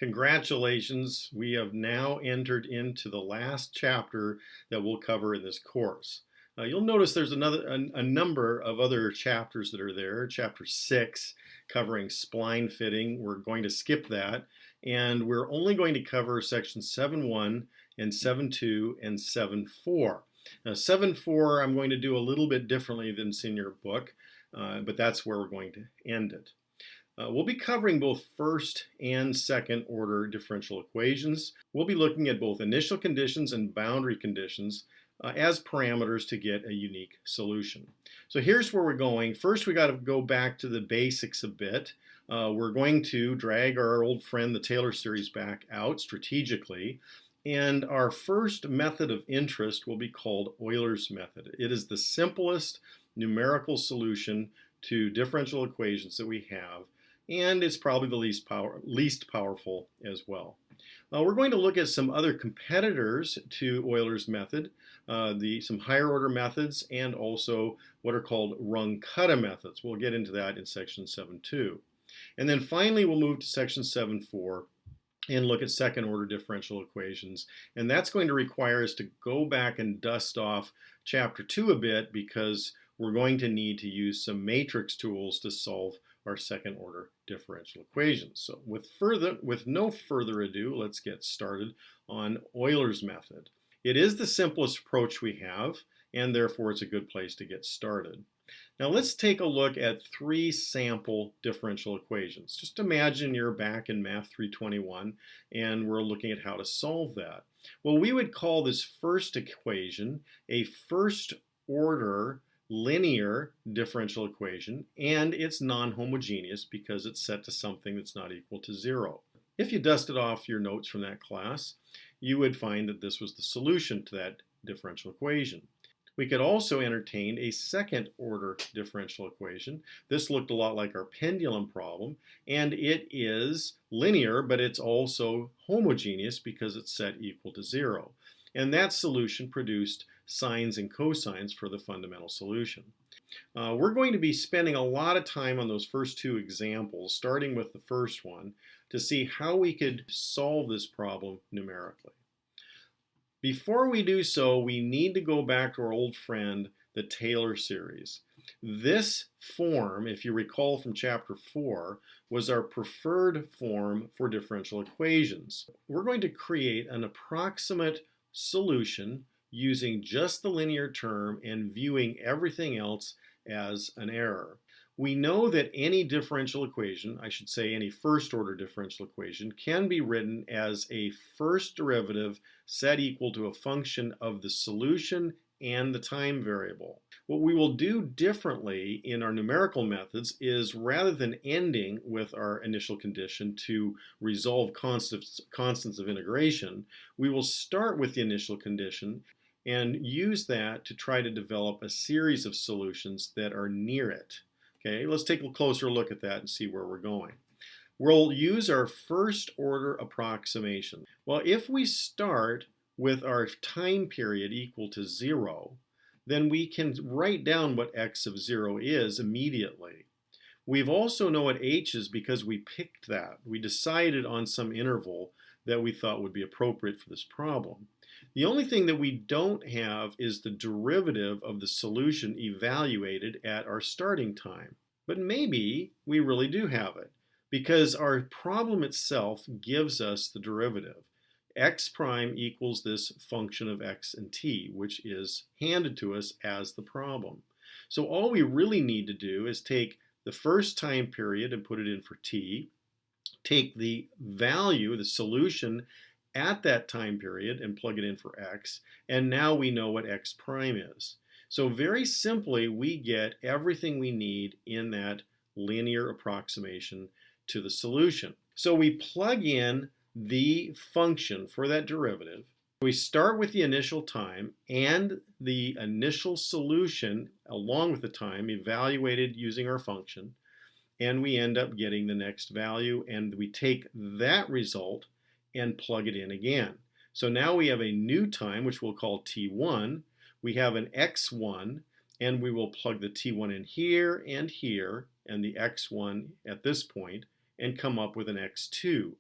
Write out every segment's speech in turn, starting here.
Congratulations, we have now entered into the last chapter that we'll cover in this course. You'll notice there's a number of other chapters that are there. Chapter 6 covering spline fitting. We're going to skip that, and we're only going to cover section 7.1 and 7.2 and 7.4. Now 7.4 I'm going to do a little bit differently than in your book, but that's where we're going to end it. We'll be covering both first and second order differential equations. We'll be looking at both initial conditions and boundary conditions as parameters to get a unique solution. So here's where we're going. First, we got to go back to the basics a bit. We're going to drag our old friend, the Taylor series, back out strategically. And our first method of interest will be called Euler's method. It is the simplest numerical solution to differential equations that we have, and it's probably the least powerful as well. We're going to look at some other competitors to Euler's method, some higher order methods, and also what are called Runge-Kutta methods. We'll get into that in section 7.2. And then finally we'll move to section 7.4 and look at second order differential equations. And that's going to require us to go back and dust off chapter 2 a bit, because we're going to need to use some matrix tools to solve our second order differential equations. So with no further ado, let's get started on Euler's method. It is the simplest approach we have, and therefore it's a good place to get started. Now let's take a look at 3 sample differential equations. Just imagine you're back in Math 321 and we're looking at how to solve that. Well, we would call this first equation a first order linear differential equation, and it's non-homogeneous because it's set to something that's not equal to 0. If you dusted off your notes from that class, you would find that this was the solution to that differential equation. We could also entertain a second order differential equation. This looked a lot like our pendulum problem, and it is linear, but it's also homogeneous because it's set equal to 0. And that solution produced sines and cosines for the fundamental solution. We're going to be spending a lot of time on those first 2 examples, starting with the first one, to see how we could solve this problem numerically. Before we do so, we need to go back to our old friend, the Taylor series. This form, if you recall from chapter 4, was our preferred form for differential equations. We're going to create an approximate solution using just the linear term and viewing everything else as an error. We know that any differential equation, I should say any first order differential equation, can be written as a first derivative set equal to a function of the solution and the time variable. What we will do differently in our numerical methods is, rather than ending with our initial condition to resolve constants of integration, we will start with the initial condition and use that to try to develop a series of solutions that are near it. Okay, let's take a closer look at that and see where we're going. We'll use our first order approximation. Well, if we start with our time period equal to 0, then we can write down what x of 0 is immediately. We've also know what h is because we picked that. We decided on some interval that we thought would be appropriate for this problem. The only thing that we don't have is the derivative of the solution evaluated at our starting time. But maybe we really do have it, because our problem itself gives us the derivative. X prime equals this function of x and t, which is handed to us as the problem. So all we really need to do is take the first time period and put it in for t, take the value, the solution at that time period, and plug it in for x, and now we know what x prime is. So very simply, we get everything we need in that linear approximation to the solution. So we plug in the function for that derivative. We start with the initial time and the initial solution along with the time evaluated using our function, and we end up getting the next value, and we take that result and plug it in again. So now we have a new time, which we'll call t1. We have an x1, and we will plug the t1 in here and the x1 at this point, and come up with an x2.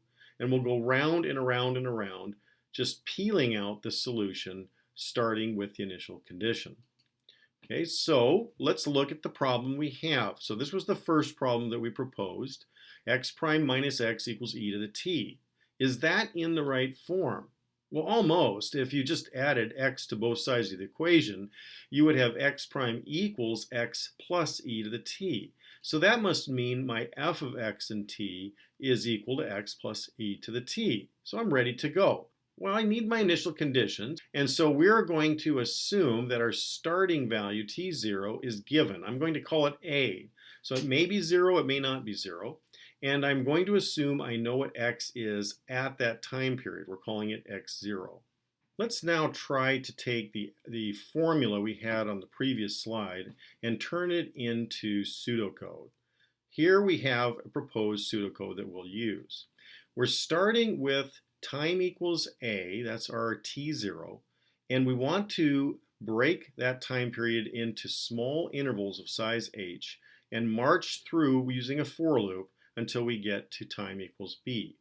And we'll go round and around and around, just peeling out the solution, starting with the initial condition. Okay, so let's look at the problem we have. So this was the first problem that we proposed. X prime minus x equals e to the t. Is that in the right form? Well, almost. If you just added x to both sides of the equation, you would have x prime equals x plus e to the t. So that must mean my f of x and t is equal to x plus e to the t. So I'm ready to go. Well, I need my initial conditions, and so we're going to assume that our starting value, t0, is given. I'm going to call it a. So it may be 0, it may not be 0. And I'm going to assume I know what x is at that time period. We're calling it x0. Let's now try to take the formula we had on the previous slide and turn it into pseudocode. Here we have a proposed pseudocode that we'll use. We're starting with time equals a, that's our t0, and we want to break that time period into small intervals of size h and march through using a for loop until we get to time equals b.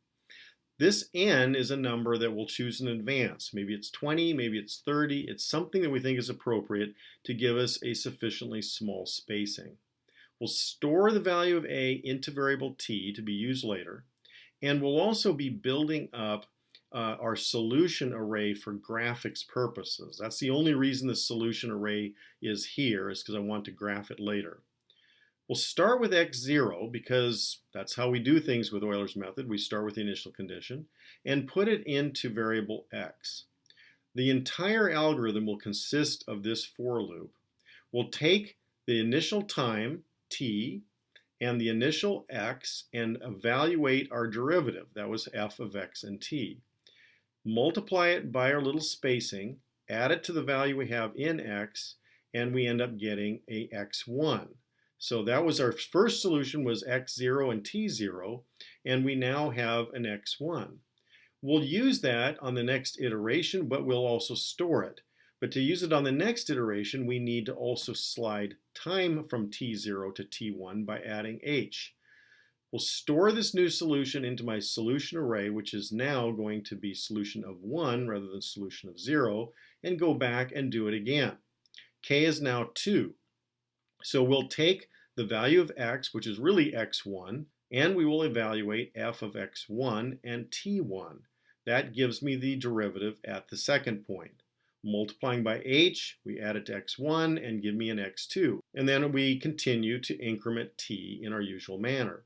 This n is a number that we'll choose in advance. Maybe it's 20, maybe it's 30. It's something that we think is appropriate to give us a sufficiently small spacing. We'll store the value of a into variable t to be used later, and we'll also be building up our solution array for graphics purposes. That's the only reason the solution array is here, is because I want to graph it later. We'll start with x0 because that's how we do things with Euler's method. We start with the initial condition and put it into variable x. The entire algorithm will consist of this for loop. We'll take the initial time, t, and the initial x and evaluate our derivative. That was f of x and t. Multiply it by our little spacing, add it to the value we have in x, and we end up getting a x1. So that was our first solution, was x0 and t0, and we now have an x1. We'll use that on the next iteration, but we'll also store it. But to use it on the next iteration, we need to also slide time from t0 to t1 by adding h. We'll store this new solution into my solution array, which is now going to be solution of 1 rather than solution of 0, and go back and do it again. K is now 2. So we'll take the value of x, which is really x1, and we will evaluate f of x1 and t1. That gives me the derivative at the second point. Multiplying by h, we add it to x1 and give me an x2. And then we continue to increment t in our usual manner.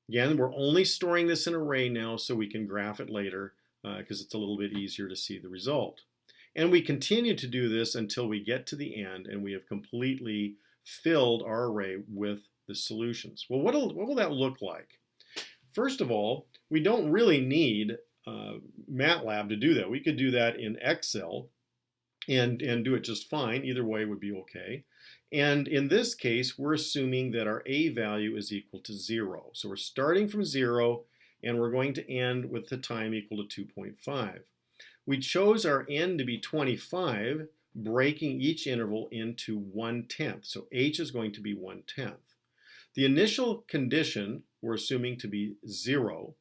Again, we're only storing this in an array now so we can graph it later because it's a little bit easier to see the result. And we continue to do this until we get to the end and we have completely filled our array with the solutions. Well, what will that look like? First of all, we don't really need MATLAB to do that. We could do that in Excel and do it just fine. Either way would be okay. And in this case, we're assuming that our a value is equal to 0. So we're starting from 0 and we're going to end with the time equal to 2.5. We chose our n to be 25, breaking each interval into 1/10. So h is going to be 1/10. The initial condition we're assuming to be 0,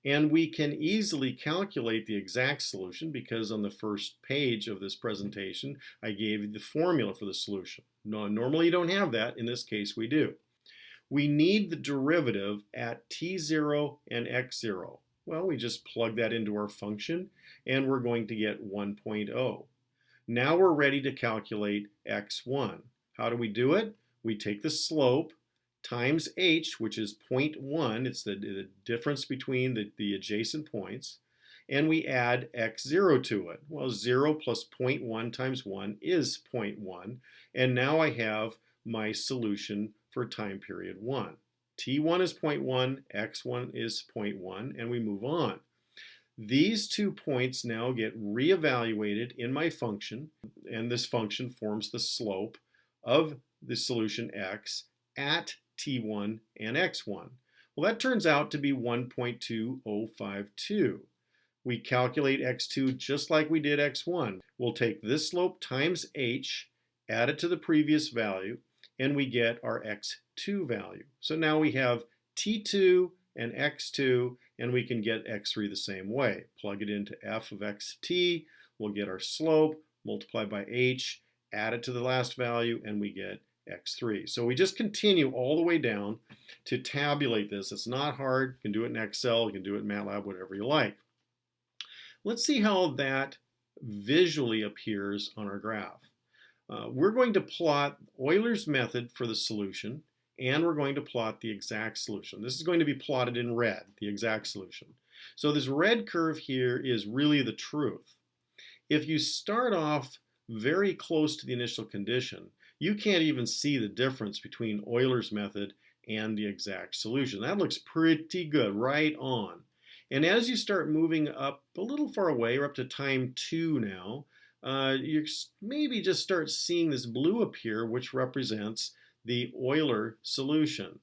and we can easily calculate the exact solution because on the first page of this presentation I gave you the formula for the solution. No, normally you don't have that. In this case we do. We need the derivative at t0 and x0. Well, we just plug that into our function and we're going to get 1.0. Now we're ready to calculate x1. How do we do it? We take the slope times h, which is 0.1. It's the difference between the adjacent points. And we add x0 to it. Well, 0 plus 0.1 times 1 is 0.1. And now I have my solution for time period 1. t1 is 0.1, x1 is 0.1, and we move on. These 2 points now get reevaluated in my function, and this function forms the slope of the solution x at t1 and x1. Well, that turns out to be 1.2052. We calculate x2 just like we did x1. We'll take this slope times h, add it to the previous value, and we get our x2 value. So now we have t2 and x2, and we can get x3 the same way. Plug it into f of xt, we'll get our slope, multiply by h, add it to the last value, and we get x3. So we just continue all the way down to tabulate this. It's not hard. You can do it in Excel, you can do it in MATLAB, whatever you like. Let's see how that visually appears on our graph. We're going to plot Euler's method for the solution, and we're going to plot the exact solution. This is going to be plotted in red, the exact solution. So this red curve here is really the truth. If you start off very close to the initial condition, you can't even see the difference between Euler's method and the exact solution. That looks pretty good, right on. And as you start moving up a little far away, or up to time 2 now, you maybe just start seeing this blue appear, which represents the Euler solution.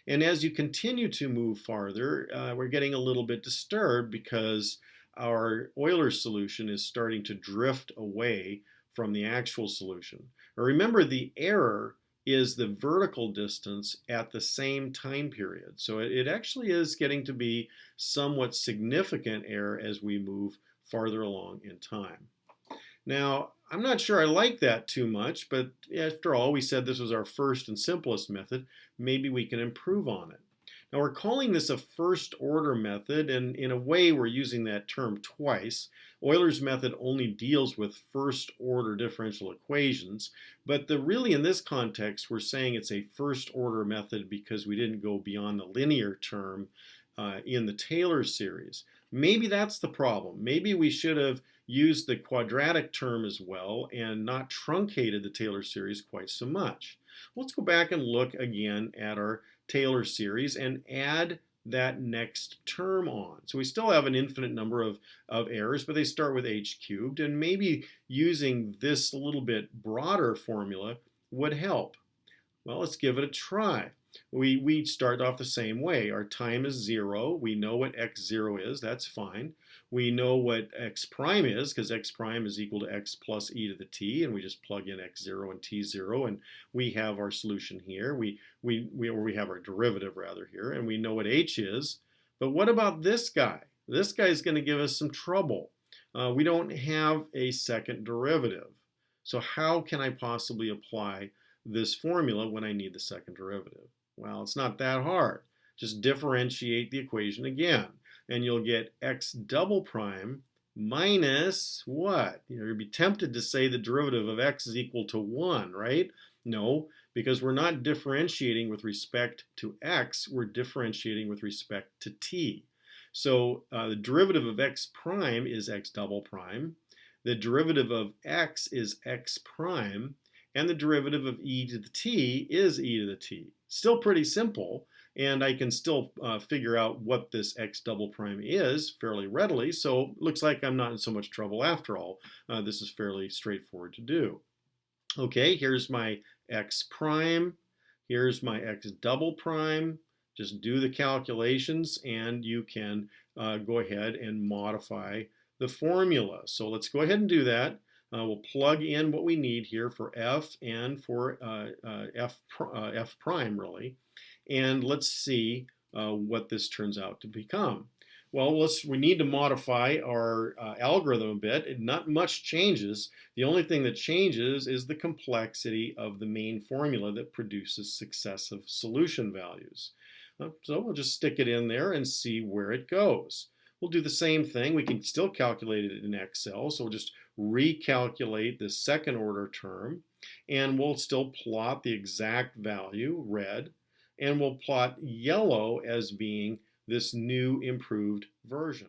And as you continue to move farther, we're getting a little bit disturbed because our Euler solution is starting to drift away from the actual solution. Now remember, the error is the vertical distance at the same time period. So it actually is getting to be somewhat significant error as we move farther along in time. Now, I'm not sure I like that too much, but after all, we said this was our first and simplest method. Maybe we can improve on it. Now, we're calling this a first order method, and in a way we're using that term twice. Euler's method only deals with first order differential equations, but really in this context we're saying it's a first order method because we didn't go beyond the linear term in the Taylor series. Maybe that's the problem. Maybe we should have used the quadratic term as well and not truncated the Taylor series quite so much. Let's go back and look again at our Taylor series and add that next term on. So we still have an infinite number of errors, but they start with h cubed, and maybe using this a little bit broader formula would help. Well, let's give it a try. We start off the same way. Our time is 0. We know what x0 is. That's fine. We know what x prime is because x prime is equal to x plus e to the t, and we just plug in x0 and t0, and we have our solution here. We have our derivative rather here, and we know what h is. But what about this guy? This guy is going to give us some trouble. We don't have a second derivative. So how can I possibly apply this formula when I need the second derivative? Well, it's not that hard. Just differentiate the equation again, and you'll get x double prime minus what? You'd be tempted to say the derivative of x is equal to 1, right? No, because we're not differentiating with respect to x, we're differentiating with respect to t. So the derivative of x prime is x double prime. The derivative of x is x prime. And the derivative of e to the t is e to the t. Still pretty simple, and I can still figure out what this x double prime is fairly readily, so it looks like I'm not in so much trouble after all. This is fairly straightforward to do. Okay, here's my x prime, here's my x double prime. Just do the calculations and you can go ahead and modify the formula. So let's go ahead and do that. We'll plug in what we need here for f and for f prime, really. And let's see what this turns out to become. Well, we need to modify our algorithm a bit. Not much changes. The only thing that changes is the complexity of the main formula that produces successive solution values. So we'll just stick it in there and see where it goes. We'll do the same thing. We can still calculate it in Excel, so we'll just recalculate the second order term, and we'll still plot the exact value, red, and we'll plot yellow as being this new improved version.